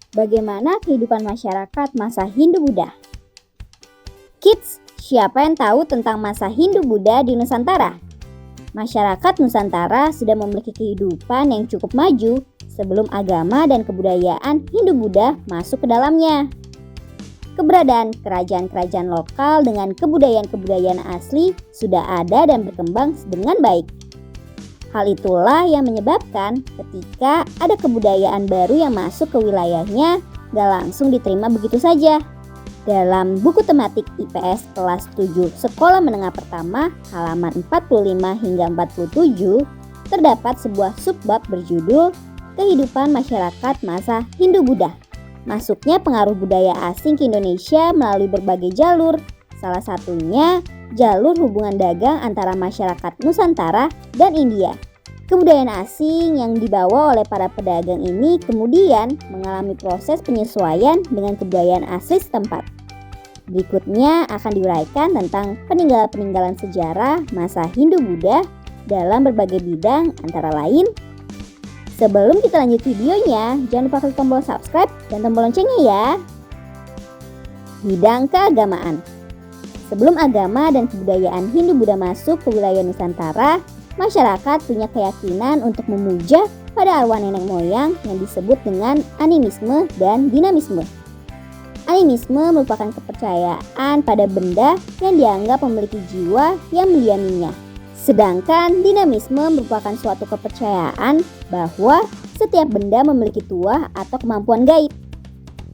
Bagaimana kehidupan masyarakat masa Hindu-Buddha? Kids, siapa yang tahu tentang masa Hindu-Buddha di Nusantara? Masyarakat Nusantara sudah memiliki kehidupan yang cukup maju sebelum agama dan kebudayaan Hindu-Buddha masuk ke dalamnya. Keberadaan kerajaan-kerajaan lokal dengan kebudayaan-kebudayaan asli sudah ada dan berkembang dengan baik. Hal itulah yang menyebabkan ketika ada kebudayaan baru yang masuk ke wilayahnya, gak langsung diterima begitu saja. Dalam buku tematik IPS kelas 7 Sekolah Menengah Pertama halaman 45 hingga 47, terdapat sebuah subbab berjudul Kehidupan Masyarakat Masa Hindu-Buddha. Masuknya pengaruh budaya asing ke Indonesia melalui berbagai jalur, salah satunya jalur hubungan dagang antara masyarakat Nusantara dan India. Kebudayaan asing yang dibawa oleh para pedagang ini kemudian mengalami proses penyesuaian dengan kebudayaan asli setempat. Berikutnya akan diuraikan tentang peninggalan-peninggalan sejarah masa Hindu-Buddha dalam berbagai bidang antara lain. Sebelum kita lanjut videonya, jangan lupa klik tombol subscribe dan tombol loncengnya ya. Bidang keagamaan. Sebelum agama dan kebudayaan Hindu-Buddha masuk ke wilayah Nusantara, masyarakat punya keyakinan untuk memuja pada arwah nenek moyang yang disebut dengan animisme dan dinamisme. Animisme merupakan kepercayaan pada benda yang dianggap memiliki jiwa yang mendiaminya. Sedangkan dinamisme merupakan suatu kepercayaan bahwa setiap benda memiliki tuah atau kemampuan gaib.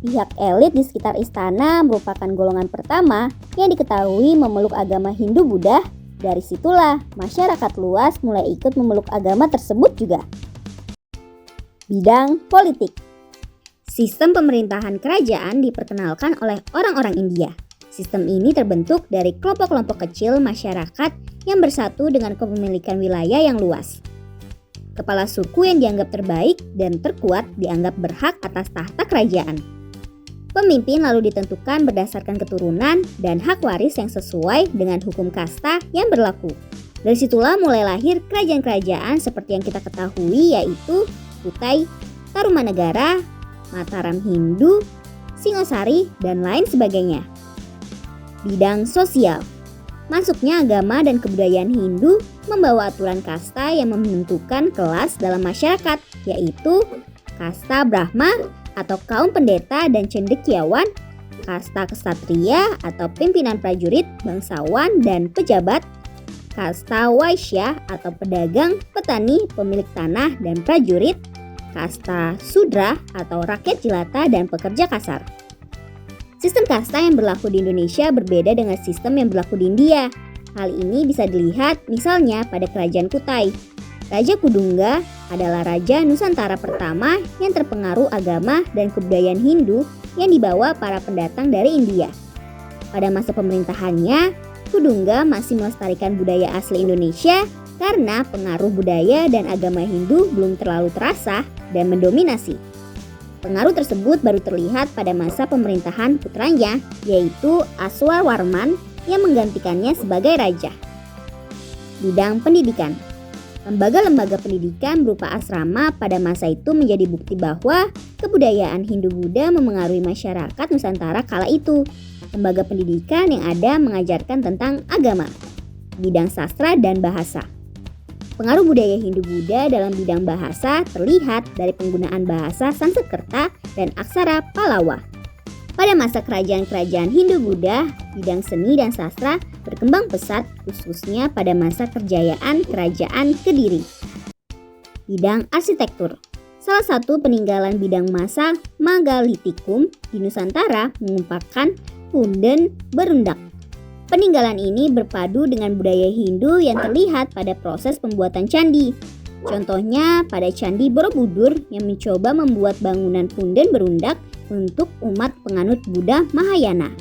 Pihak elit di sekitar istana merupakan golongan pertama yang diketahui memeluk agama Hindu-Buddha. Dari situlah masyarakat luas mulai ikut memeluk agama tersebut juga. Bidang politik. Sistem pemerintahan kerajaan diperkenalkan oleh orang-orang India. Sistem ini terbentuk dari kelompok-kelompok kecil masyarakat yang bersatu dengan kepemilikan wilayah yang luas. Kepala suku yang dianggap terbaik dan terkuat dianggap berhak atas tahta kerajaan. Pemimpin lalu ditentukan berdasarkan keturunan dan hak waris yang sesuai dengan hukum kasta yang berlaku. Dari situlah mulai lahir kerajaan-kerajaan seperti yang kita ketahui, yaitu Kutai, Tarumanegara, Mataram Hindu, Singosari, dan lain sebagainya. Bidang sosial. Masuknya agama dan kebudayaan Hindu membawa aturan kasta yang menentukan kelas dalam masyarakat, yaitu kasta Brahma atau kaum pendeta dan cendekiawan, kasta kesatria atau pimpinan prajurit, bangsawan, dan pejabat, kasta Waisya atau pedagang, petani, pemilik tanah, dan prajurit, kasta Sudra atau rakyat jelata dan pekerja kasar. Sistem kasta yang berlaku di Indonesia berbeda dengan sistem yang berlaku di India. Hal ini bisa dilihat misalnya pada Kerajaan Kutai. Raja Kudungga adalah Raja Nusantara pertama yang terpengaruh agama dan kebudayaan Hindu yang dibawa para pendatang dari India. Pada masa pemerintahannya, Kudungga masih melestarikan budaya asli Indonesia karena pengaruh budaya dan agama Hindu belum terlalu terasa dan mendominasi. Pengaruh tersebut baru terlihat pada masa pemerintahan putranya, yaitu Aswawarman yang menggantikannya sebagai raja. Bidang pendidikan. Lembaga-lembaga pendidikan berupa asrama pada masa itu menjadi bukti bahwa kebudayaan Hindu-Buddha memengaruhi masyarakat Nusantara kala itu. Lembaga pendidikan yang ada mengajarkan tentang agama, bidang sastra dan bahasa. Pengaruh budaya Hindu-Buddha dalam bidang bahasa terlihat dari penggunaan bahasa Sanskerta dan aksara Pallawa. Pada masa kerajaan-kerajaan Hindu-Buddha, bidang seni dan sastra berkembang pesat khususnya pada masa kejayaan Kerajaan Kediri. Bidang arsitektur. Salah satu peninggalan bidang masa Magalitikum di Nusantara mengumpulkan punden berundak. Peninggalan ini berpadu dengan budaya Hindu yang terlihat pada proses pembuatan candi. Contohnya pada Candi Borobudur yang mencoba membuat bangunan punden berundak untuk umat penganut Buddha Mahayana.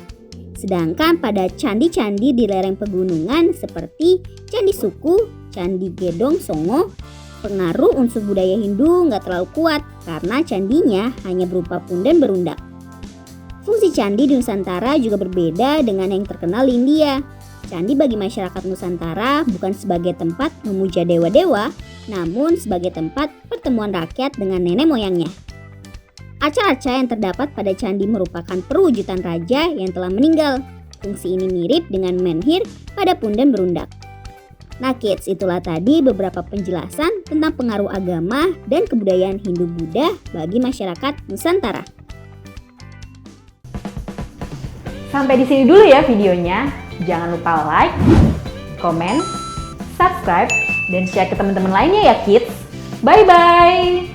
Sedangkan pada candi-candi di lereng pegunungan seperti Candi Suku, Candi Gedong Songo, pengaruh unsur budaya Hindu nggak terlalu kuat karena candinya hanya berupa punden berundak. Fungsi candi di Nusantara juga berbeda dengan yang terkenal di India. Candi bagi masyarakat Nusantara bukan sebagai tempat memuja dewa-dewa, namun sebagai tempat pertemuan rakyat dengan nenek moyangnya. Arca-arca yang terdapat pada candi merupakan perwujudan raja yang telah meninggal. Fungsi ini mirip dengan menhir pada punden berundak. Nah kids, itulah tadi beberapa penjelasan tentang pengaruh agama dan kebudayaan Hindu-Buddha bagi masyarakat Nusantara. Sampai di sini dulu ya videonya. Jangan lupa like, komen, subscribe, dan share ke teman-teman lainnya ya kids. Bye-bye!